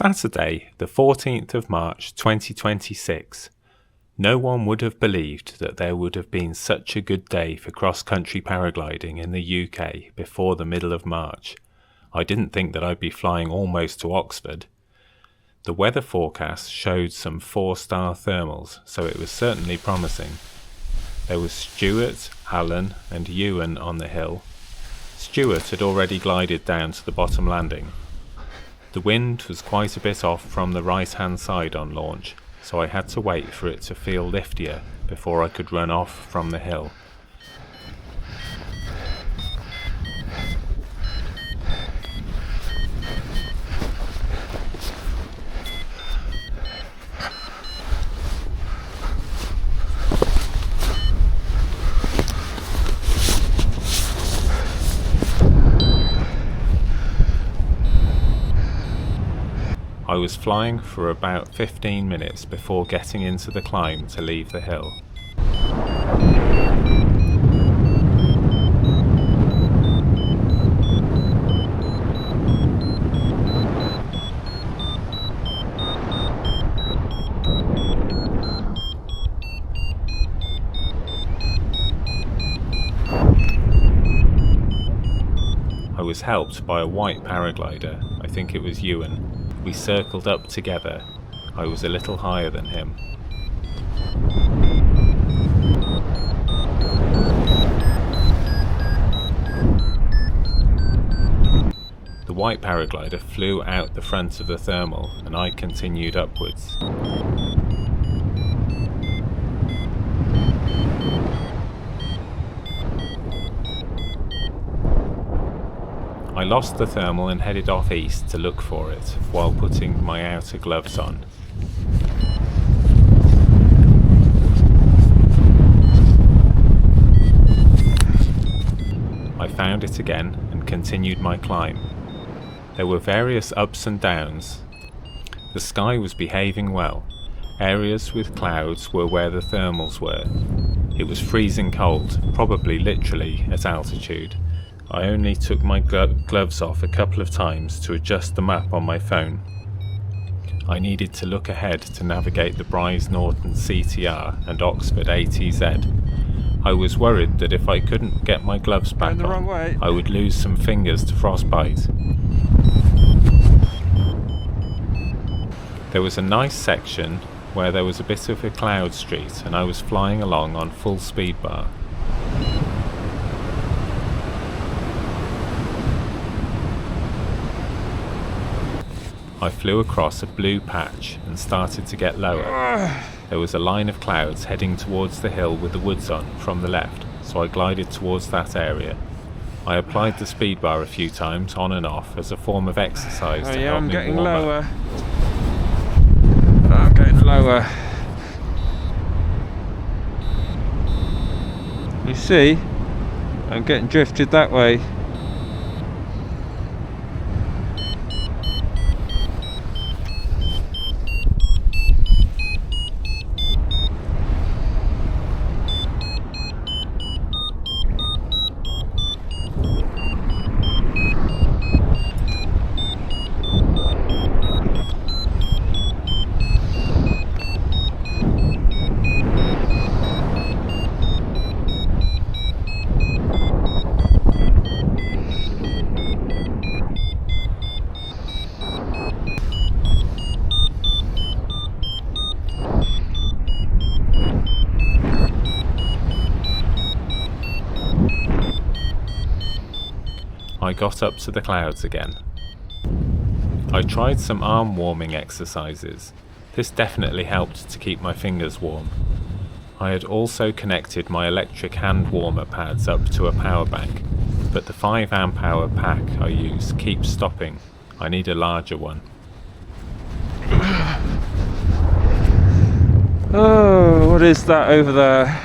Saturday, the 14th of March 2026. No one would have believed that there would have been such a good day for cross-country paragliding in the UK before the middle of March. I didn't think that I'd be flying almost to Oxford. The weather forecast showed some 4-star thermals, so it was certainly promising. There was Stuart, Alan and Ewan on the hill. Stuart had already glided down to the bottom landing. The wind was quite a bit off from the right-hand side on launch, so I had to wait for it to feel liftier before I could run off from the hill. I was flying for about 15 minutes before getting into the climb to leave the hill. I was helped by a white paraglider, I think it was Ewan. We circled up together. I was a little higher than him. The white paraglider flew out the front of the thermal and I continued upwards. I lost the thermal and headed off east to look for it, while putting my outer gloves on. I found it again and continued my climb. There were various ups and downs. The sky was behaving well. Areas with clouds were where the thermals were. It was freezing cold, probably literally at altitude. I only took my gloves off a couple of times to adjust the map on my phone. I needed to look ahead to navigate the Bryce Norton CTR and Oxford ATZ. I was worried that if I couldn't get my gloves back on, I would lose some fingers to frostbite. There was a nice section where there was a bit of a cloud street and I was flying along on full speed bar. I flew across a blue patch and started to get lower. There was a line of clouds heading towards the hill with the woods on from the left, so I glided towards that area. I applied the speed bar a few times on and off as a form of exercise to help me warm up. I'm getting lower. You see, I'm getting drifted that way. I got up to the clouds again. I tried some arm warming exercises. This definitely helped to keep my fingers warm. I had also connected my electric hand warmer pads up to a power bank, but the 5 amp hour pack I use keeps stopping. I need a larger one. Oh, what is that over there?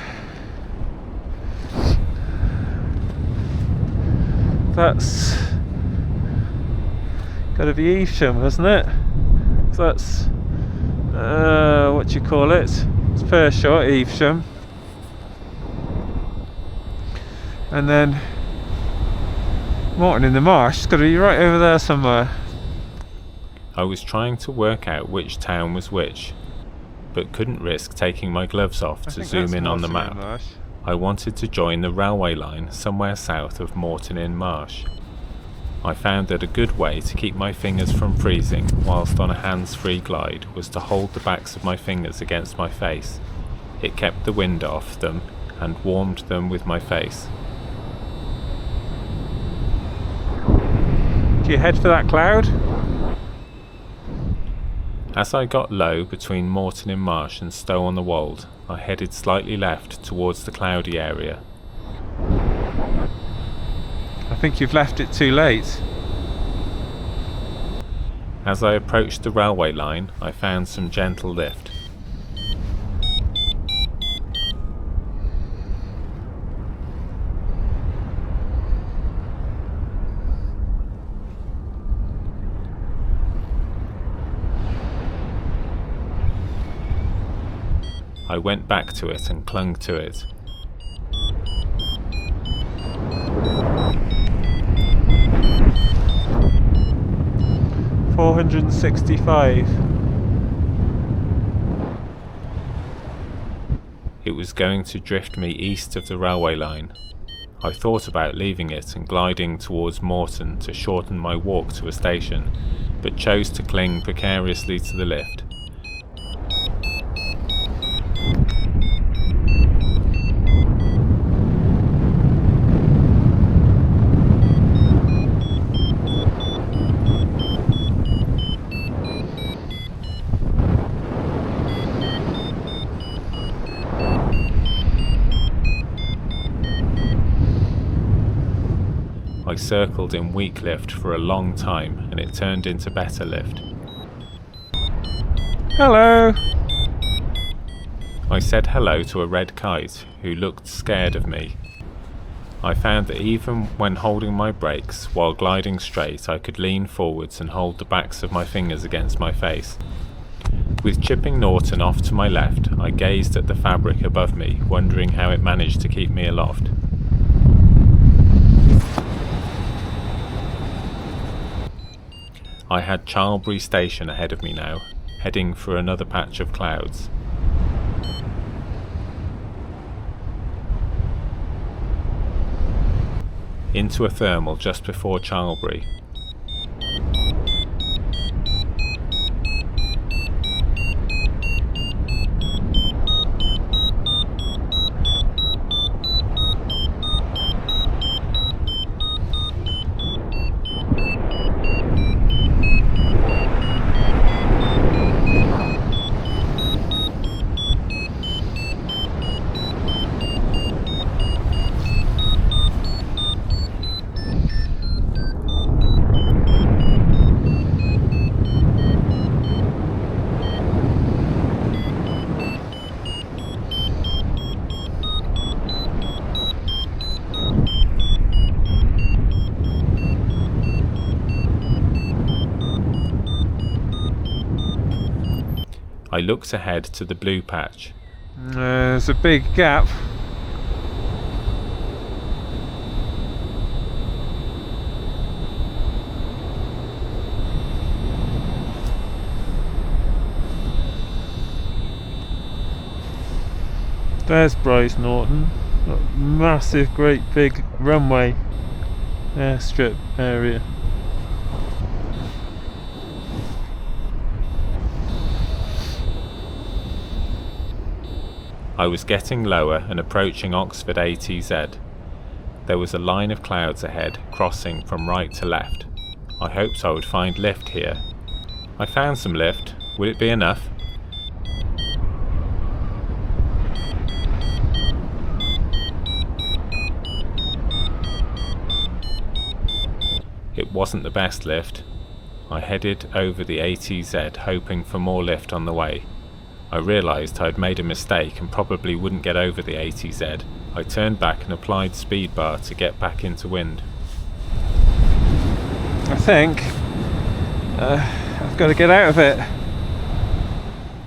That's got to be Evesham, hasn't it? That's what do you call it? It's Pershore, Evesham. And then Morton in the Marsh, it's got to be right over there somewhere. I was trying to work out which town was which, but couldn't risk taking my gloves off to zoom in on the map. I wanted to join the railway line somewhere south of Moreton-in-Marsh. I found that a good way to keep my fingers from freezing whilst on a hands-free glide was to hold the backs of my fingers against my face. It kept the wind off them and warmed them with my face. Do you head for that cloud? As I got low between Moreton-in-Marsh and Stow-on-the-Wold, I headed slightly left towards the cloudy area. I think you've left it too late. As I approached the railway line, I found some gentle lift. I went back to it and clung to it. $465. It was going to drift me east of the railway line. I thought about leaving it and gliding towards Moreton to shorten my walk to a station, but chose to cling precariously to the lift. I circled in weak lift for a long time and it turned into better lift. Hello! I said hello to a red kite who looked scared of me. I found that even when holding my brakes while gliding straight, I could lean forwards and hold the backs of my fingers against my face. With Chipping Norton off to my left, I gazed at the fabric above me, wondering how it managed to keep me aloft. I had Charlbury Station ahead of me now, heading for another patch of clouds. Into a thermal just before Charlbury. I looked ahead to the blue patch. There's a big gap. There's Bryce Norton. Massive, great big runway airstrip area. I was getting lower and approaching Oxford ATZ. There was a line of clouds ahead, crossing from right to left. I hoped I would find lift here. I found some lift. Would it be enough? It wasn't the best lift. I headed over the ATZ, hoping for more lift on the way. I realised I'd made a mistake and probably wouldn't get over the ATZ. I turned back and applied speed bar to get back into wind. I think I've got to get out of it.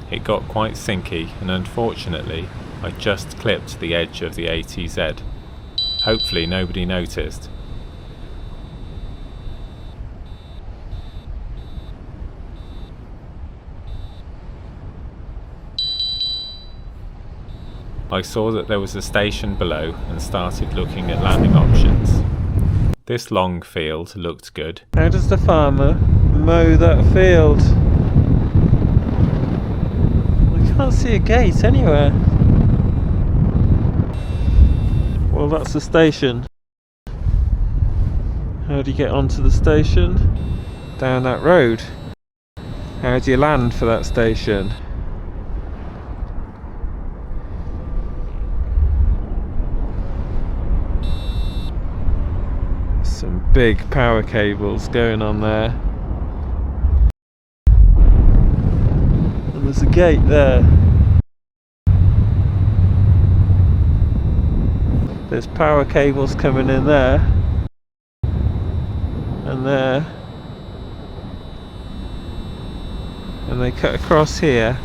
It got quite sinky and unfortunately I just clipped the edge of the ATZ. Hopefully nobody noticed. I saw that there was a station below and started looking at landing options. This long field looked good. How does the farmer mow that field? I can't see a gate anywhere. Well, that's the station. How do you get onto the station? Down that road. How do you land for that station? Some big power cables going on there. And there's a gate there. There's power cables coming in there. And there. And they cut across here.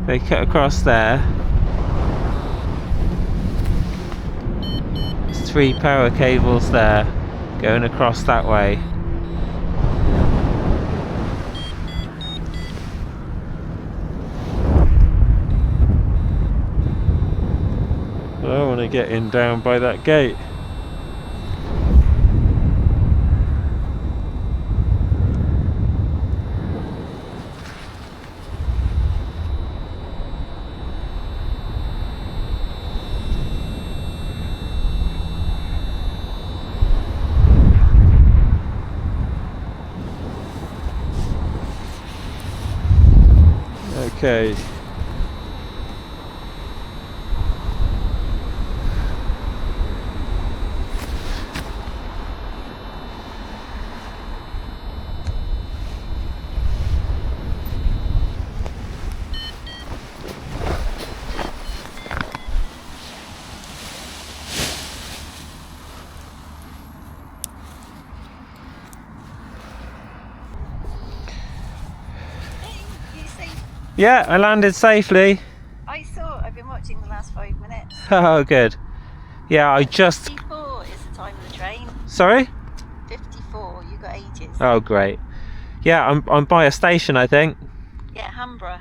They cut across there. There's 3 power cables there going across that way. I want to get in down by that gate. Okay. Yeah, I landed safely. I saw, I've been watching the last 5 minutes. Oh, good. Yeah, I just... 54 is the time of the train. Sorry? 54, you got ages. Oh, great. Yeah, I'm by a station, I think. Yeah, Hanborough.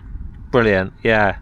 Brilliant, yeah.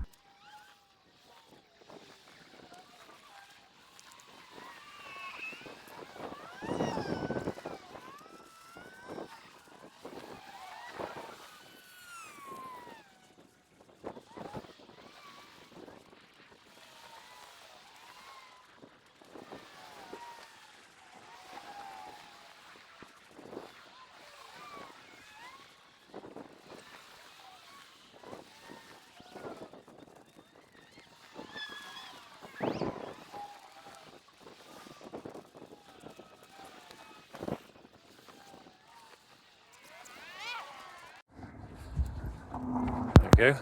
There we go.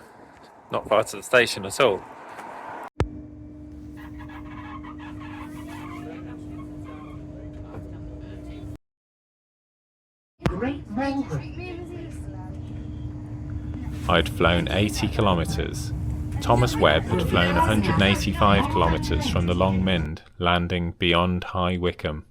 Not far to the station at all. I'd flown 80 kilometres. Thomas Webb had flown 185 kilometres from the Long Mynd, landing beyond High Wycombe.